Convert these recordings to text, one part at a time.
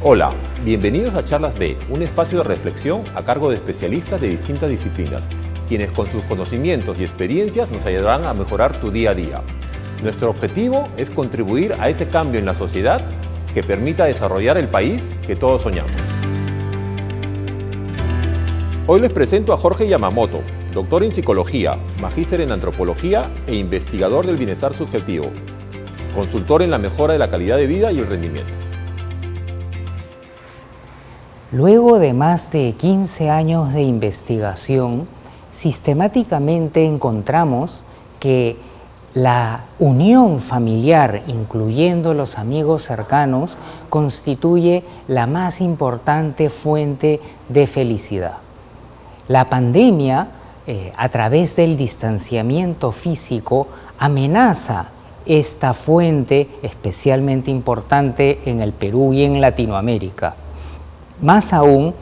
Hola, bienvenidos a Charlas B, un espacio de reflexión a cargo de especialistas de distintas disciplinas, quienes con sus conocimientos y experiencias nos ayudarán a mejorar tu día a día. Nuestro objetivo es contribuir a ese cambio en la sociedad que permita desarrollar el país que todos soñamos. Hoy les presento a Jorge Yamamoto, doctor en psicología, magíster en antropología e investigador del bienestar subjetivo, consultor en la mejora de la calidad de vida y el rendimiento. Luego de más de 15 años de investigación, sistemáticamente encontramos que la unión familiar, incluyendo los amigos cercanos, constituye la más importante fuente de felicidad. La pandemia, a través del distanciamiento físico, amenaza esta fuente especialmente importante en el Perú y en Latinoamérica. Más aún,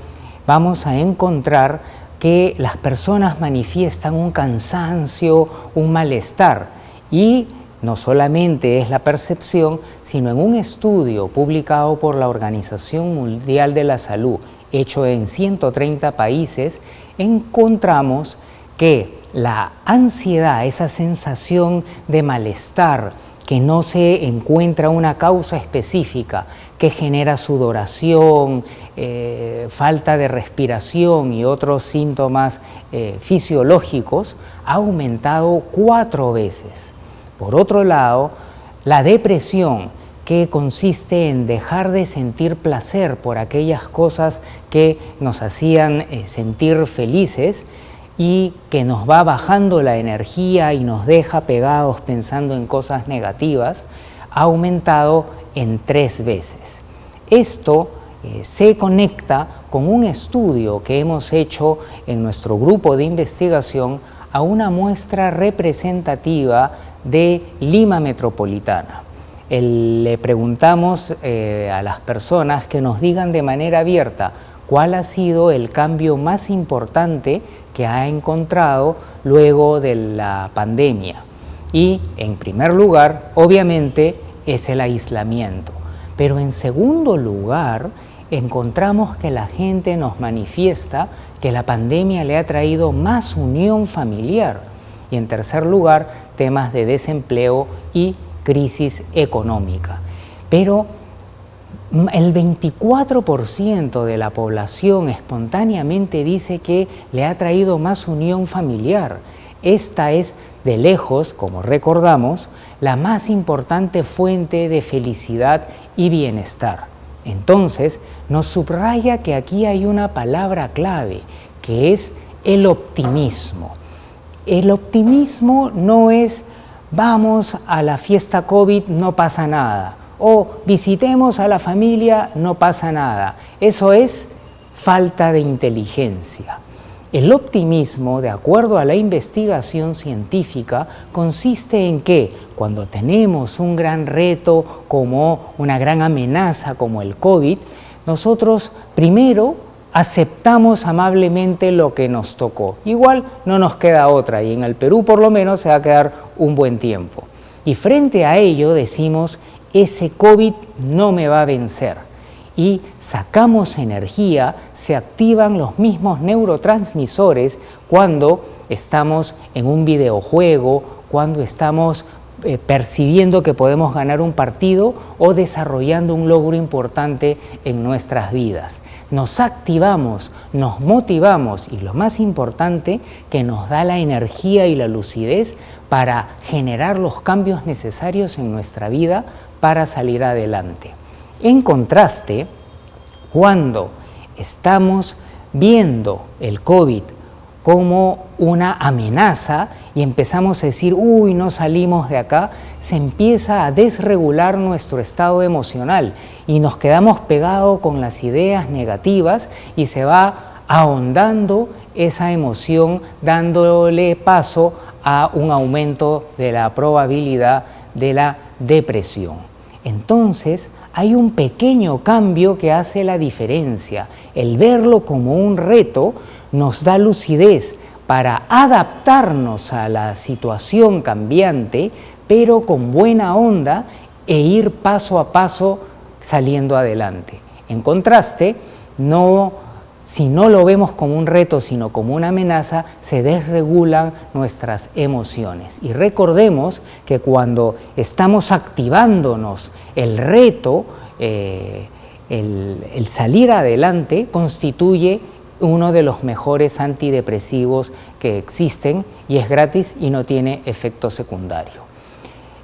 vamos a encontrar que las personas manifiestan un cansancio, un malestar, y no solamente es la percepción, sino en un estudio publicado por la Organización Mundial de la Salud, hecho en 130 países, encontramos que la ansiedad, esa sensación de malestar, que no se encuentra una causa específica, que genera sudoración, falta de respiración y otros síntomas fisiológicos, ha aumentado 4 veces. Por otro lado, la depresión, que consiste en dejar de sentir placer por aquellas cosas que nos hacían sentir felices y que nos va bajando la energía y nos deja pegados pensando en cosas negativas, ha aumentado en 3 veces. Esto se conecta con un estudio que hemos hecho en nuestro grupo de investigación a una muestra representativa de Lima Metropolitana. Le preguntamos a las personas que nos digan de manera abierta cuál ha sido el cambio más importante que ha encontrado luego de la pandemia. Y en primer lugar, obviamente, es el aislamiento. Pero en segundo lugar, encontramos que la gente nos manifiesta que la pandemia le ha traído más unión familiar. Y en tercer lugar, temas de desempleo y crisis económica. Pero el 24% de la población espontáneamente dice que le ha traído más unión familiar. Esta es, de lejos, como recordamos, la más importante fuente de felicidad y bienestar. Entonces, nos subraya que aquí hay una palabra clave, que es el optimismo. El optimismo no es vamos a la fiesta COVID, no pasa nada, o visitemos a la familia, no pasa nada. Eso es falta de inteligencia. El optimismo, de acuerdo a la investigación científica, consiste en que cuando tenemos un gran reto como una gran amenaza como el COVID, nosotros primero aceptamos amablemente lo que nos tocó. Igual no nos queda otra, y en el Perú por lo menos se va a quedar un buen tiempo. Y frente a ello decimos, ese COVID no me va a vencer. Y sacamos energía, se activan los mismos neurotransmisores cuando estamos en un videojuego, cuando estamos percibiendo que podemos ganar un partido o desarrollando un logro importante en nuestras vidas. Nos activamos, nos motivamos y lo más importante, que nos da la energía y la lucidez para generar los cambios necesarios en nuestra vida para salir adelante. En contraste, cuando estamos viendo el COVID como una amenaza y empezamos a decir, uy, no salimos de acá, se empieza a desregular nuestro estado emocional y nos quedamos pegados con las ideas negativas y se va ahondando esa emoción, dándole paso a un aumento de la probabilidad de la depresión. Entonces, hay un pequeño cambio que hace la diferencia. El verlo como un reto nos da lucidez para adaptarnos a la situación cambiante, pero con buena onda, e ir paso a paso saliendo adelante. En contraste, si no lo vemos como un reto, sino como una amenaza, se desregulan nuestras emociones. Y recordemos que cuando estamos activándonos el reto, el salir adelante constituye uno de los mejores antidepresivos que existen y es gratis y no tiene efecto secundario.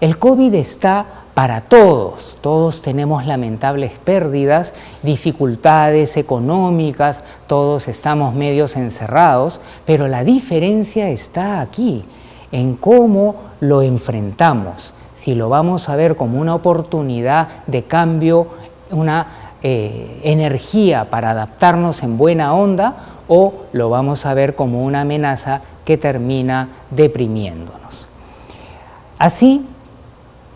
El COVID está para todos, todos tenemos lamentables pérdidas, dificultades económicas, todos estamos medios encerrados, pero la diferencia está aquí, en cómo lo enfrentamos, si lo vamos a ver como una oportunidad de cambio, una energía para adaptarnos en buena onda, o lo vamos a ver como una amenaza que termina deprimiéndonos. Así,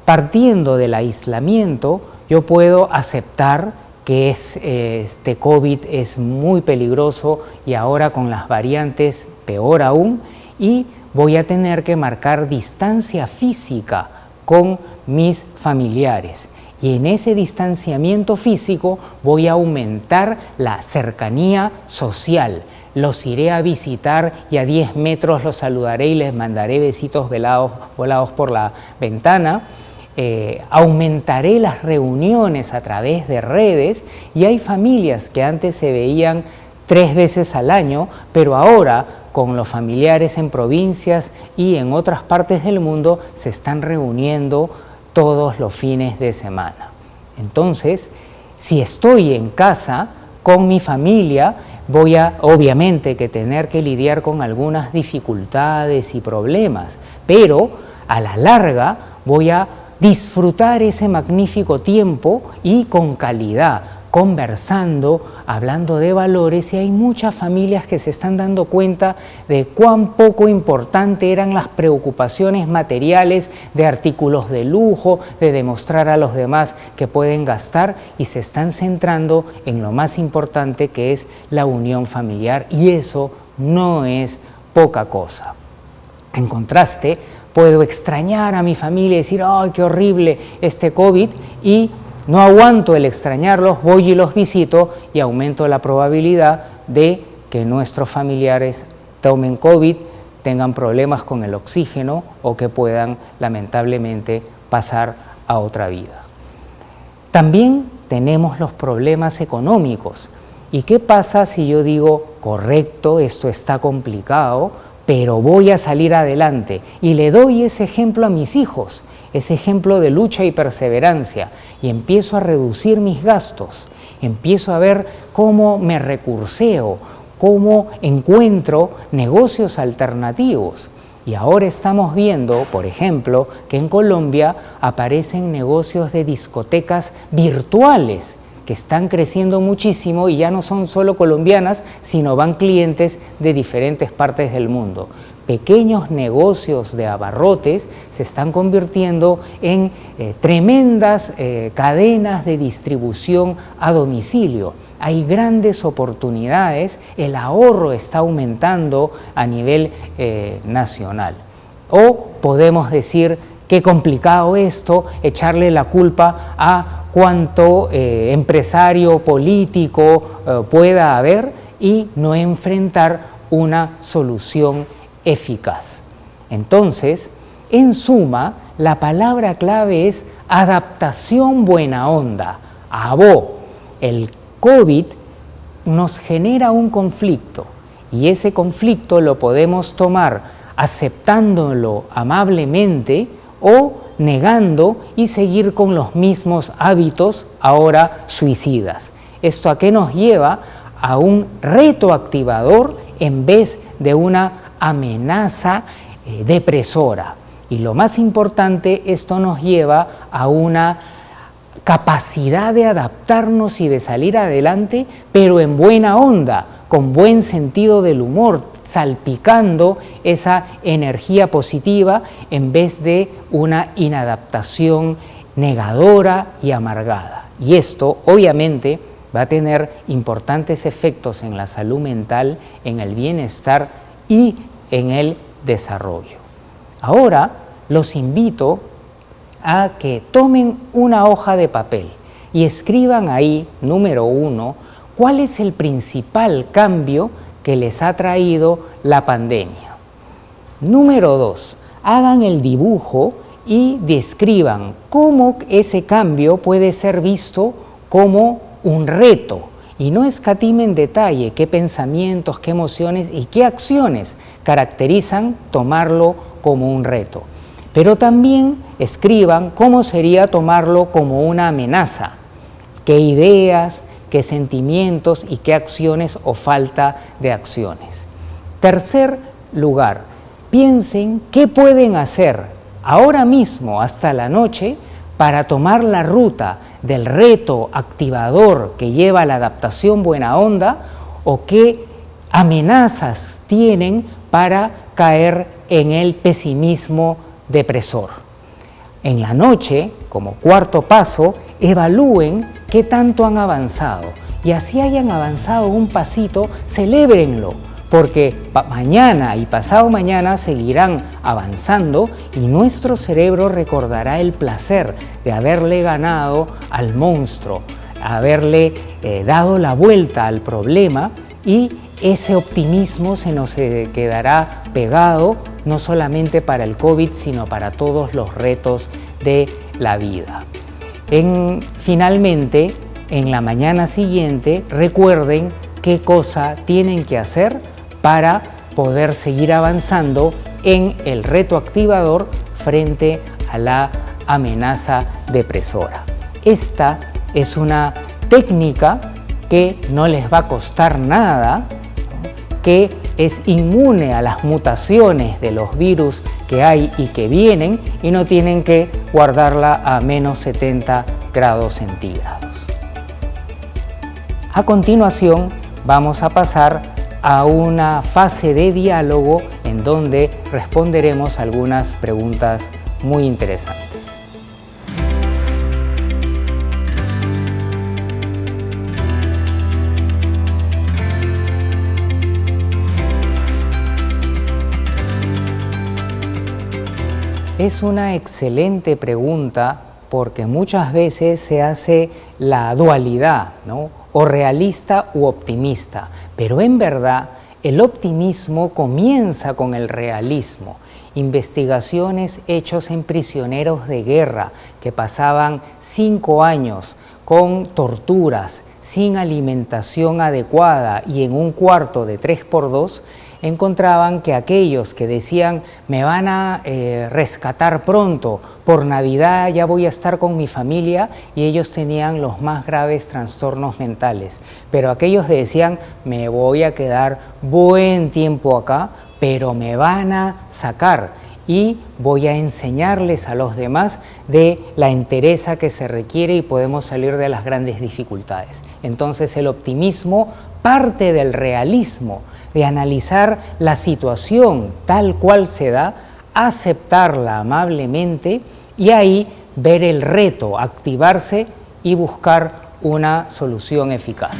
partiendo del aislamiento, yo puedo aceptar que este COVID es muy peligroso y ahora con las variantes peor aún, y voy a tener que marcar distancia física con mis familiares. Y en ese distanciamiento físico voy a aumentar la cercanía social. Los iré a visitar y a 10 metros los saludaré y les mandaré besitos volados por la ventana. Aumentaré las reuniones a través de redes, y hay familias que antes se veían 3 veces al año, pero ahora con los familiares en provincias y en otras partes del mundo se están reuniendo todos los fines de semana. Entonces, si estoy en casa con mi familia, voy a obviamente que tener que lidiar con algunas dificultades y problemas, pero a la larga voy a disfrutar ese magnífico tiempo y con calidad, conversando, hablando de valores, y hay muchas familias que se están dando cuenta de cuán poco importante eran las preocupaciones materiales de artículos de lujo, de demostrar a los demás que pueden gastar, y se están centrando en lo más importante, que es la unión familiar, y eso no es poca cosa. En contraste, puedo extrañar a mi familia y decir, ¡ay, qué horrible este COVID!, y no aguanto el extrañarlos, voy y los visito y aumento la probabilidad de que nuestros familiares tomen COVID, tengan problemas con el oxígeno o que puedan lamentablemente pasar a otra vida. También tenemos los problemas económicos. ¿Y qué pasa si yo digo, correcto, esto está complicado, pero voy a salir adelante? Y le doy ese ejemplo a mis hijos, ese ejemplo de lucha y perseverancia, y empiezo a reducir mis gastos, empiezo a ver cómo me recurseo, cómo encuentro negocios alternativos. Y ahora estamos viendo, por ejemplo, que en Colombia aparecen negocios de discotecas virtuales que están creciendo muchísimo, y ya no son solo colombianas, sino van clientes de diferentes partes del mundo. Pequeños negocios de abarrotes se están convirtiendo en tremendas cadenas de distribución a domicilio. Hay grandes oportunidades, el ahorro está aumentando a nivel nacional. O podemos decir, qué complicado esto, echarle la culpa a cuánto empresario político pueda haber y no enfrentar una solución eficaz. Entonces, en suma, la palabra clave es adaptación buena onda. ABO. El COVID nos genera un conflicto, y ese conflicto lo podemos tomar aceptándolo amablemente o negando y seguir con los mismos hábitos ahora suicidas. ¿Esto a qué nos lleva? A un reto activador en vez de una amenaza depresora. Y lo más importante, esto nos lleva a una capacidad de adaptarnos y de salir adelante, pero en buena onda, con buen sentido del humor, salpicando esa energía positiva en vez de una inadaptación negadora y amargada. Y esto, obviamente, va a tener importantes efectos en la salud mental, en el bienestar y en el desarrollo. Ahora los invito a que tomen una hoja de papel, y escriban ahí, número 1, cuál es el principal cambio que les ha traído la pandemia. Número 2, hagan el dibujo y describan cómo ese cambio puede ser visto como un reto. Y no escatimen detalle qué pensamientos, qué emociones y qué acciones caracterizan tomarlo como un reto. Pero también escriban cómo sería tomarlo como una amenaza, qué ideas, qué sentimientos y qué acciones o falta de acciones. Tercer lugar, piensen qué pueden hacer ahora mismo hasta la noche para tomar la ruta del reto activador que lleva a la adaptación buena onda, o qué amenazas tienen para caer en el pesimismo depresor. En la noche, como cuarto paso, evalúen qué tanto han avanzado, y así hayan avanzado un pasito, celébrenlo, porque mañana y pasado mañana seguirán avanzando y nuestro cerebro recordará el placer de haberle ganado al monstruo, haberle dado la vuelta al problema, y ese optimismo se nos quedará pegado no solamente para el COVID, sino para todos los retos de la vida. Finalmente, en la mañana siguiente, recuerden qué cosa tienen que hacer para poder seguir avanzando en el reto activador frente a la amenaza depresora. Esta es una técnica que no les va a costar nada, que es inmune a las mutaciones de los virus que hay y que vienen, y no tienen que guardarla a menos 70 grados centígrados. A continuación vamos a pasar a una fase de diálogo en donde responderemos algunas preguntas muy interesantes. Es una excelente pregunta porque muchas veces se hace la dualidad, ¿no? O realista u optimista, pero en verdad el optimismo comienza con el realismo. Investigaciones hechas en prisioneros de guerra que pasaban 5 años con torturas, sin alimentación adecuada y en un cuarto de 3x2, encontraban que aquellos que decían me van a rescatar pronto, por Navidad ya voy a estar con mi familia, y ellos tenían los más graves trastornos mentales. Pero aquellos que decían me voy a quedar buen tiempo acá, pero me van a sacar y voy a enseñarles a los demás de la entereza que se requiere y podemos salir de las grandes dificultades. Entonces el optimismo parte del realismo, de analizar la situación tal cual se da, aceptarla amablemente y ahí ver el reto, activarse y buscar una solución eficaz.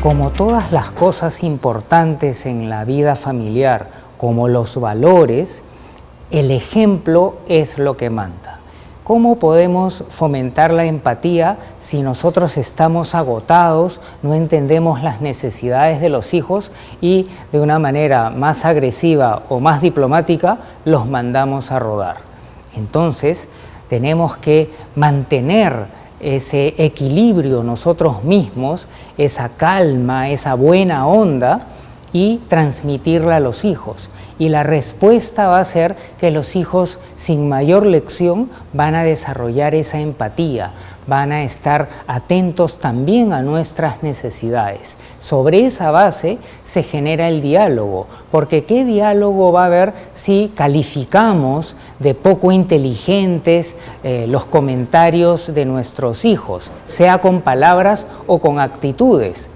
Como todas las cosas importantes en la vida familiar, como los valores, el ejemplo es lo que manda. ¿Cómo podemos fomentar la empatía si nosotros estamos agotados, no entendemos las necesidades de los hijos y de una manera más agresiva o más diplomática los mandamos a rodar? Entonces, tenemos que mantener ese equilibrio nosotros mismos, esa calma, esa buena onda, y transmitirla a los hijos. Y la respuesta va a ser que los hijos, sin mayor lección, van a desarrollar esa empatía, van a estar atentos también a nuestras necesidades. Sobre esa base se genera el diálogo, porque ¿qué diálogo va a haber si calificamos de poco inteligentes los comentarios de nuestros hijos, sea con palabras o con actitudes?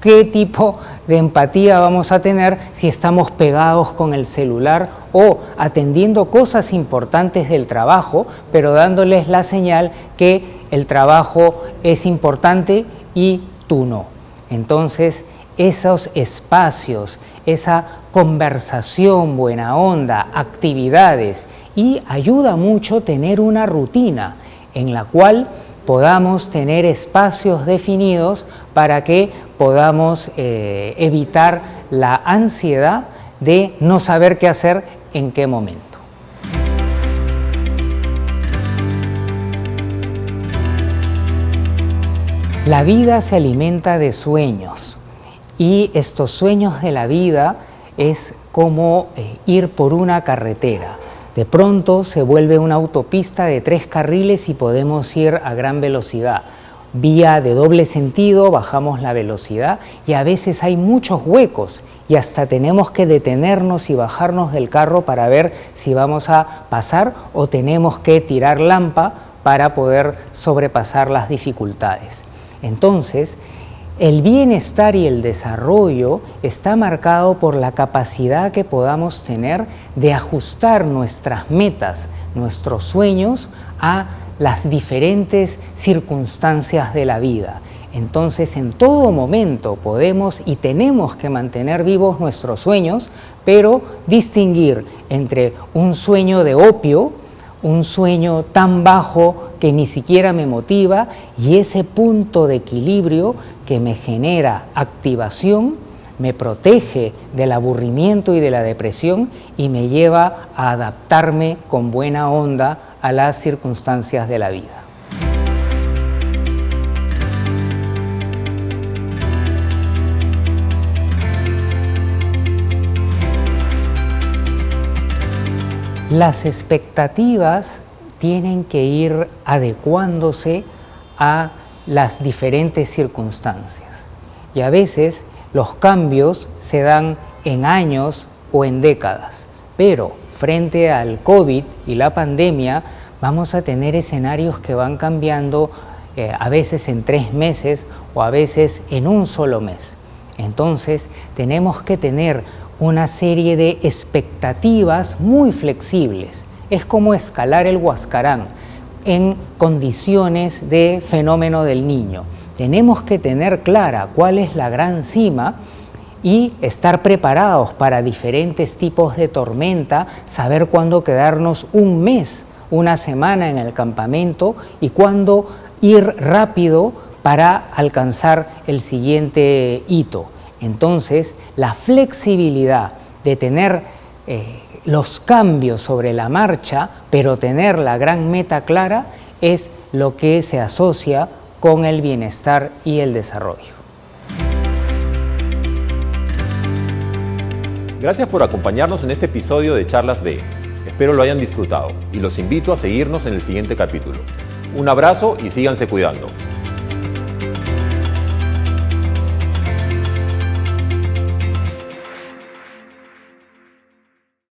¿Qué tipo de empatía vamos a tener si estamos pegados con el celular o atendiendo cosas importantes del trabajo, pero dándoles la señal que el trabajo es importante y tú no? Entonces, esos espacios, esa conversación, buena onda, actividades, y ayuda mucho tener una rutina en la cual podamos tener espacios definidos para que podamos evitar la ansiedad de no saber qué hacer en qué momento. La vida se alimenta de sueños y estos sueños de la vida es como ir por una carretera. De pronto se vuelve una autopista de 3 carriles y podemos ir a gran velocidad. Vía de doble sentido, bajamos la velocidad y a veces hay muchos huecos y hasta tenemos que detenernos y bajarnos del carro para ver si vamos a pasar o tenemos que tirar lampa para poder sobrepasar las dificultades. Entonces, el bienestar y el desarrollo está marcado por la capacidad que podamos tener de ajustar nuestras metas, nuestros sueños a las diferentes circunstancias de la vida. Entonces, en todo momento podemos y tenemos que mantener vivos nuestros sueños, pero distinguir entre un sueño de opio, un sueño tan bajo que ni siquiera me motiva, y ese punto de equilibrio que me genera activación, me protege del aburrimiento y de la depresión y me lleva a adaptarme con buena onda a las circunstancias de la vida. Las expectativas tienen que ir adecuándose a las diferentes circunstancias y a veces los cambios se dan en años o en décadas, pero frente al COVID y la pandemia vamos a tener escenarios que van cambiando a veces en 3 meses o a veces en un solo mes. Entonces tenemos que tener una serie de expectativas muy flexibles. Es como escalar el Huascarán en condiciones de fenómeno del Niño. Tenemos que tener clara cuál es la gran cima y estar preparados para diferentes tipos de tormenta, saber cuándo quedarnos un mes, una semana en el campamento y cuándo ir rápido para alcanzar el siguiente hito. Entonces, la flexibilidad de tener los cambios sobre la marcha, pero tener la gran meta clara, es lo que se asocia con el bienestar y el desarrollo. Gracias por acompañarnos en este episodio de Charlas B. Espero lo hayan disfrutado y los invito a seguirnos en el siguiente capítulo. Un abrazo y síganse cuidando.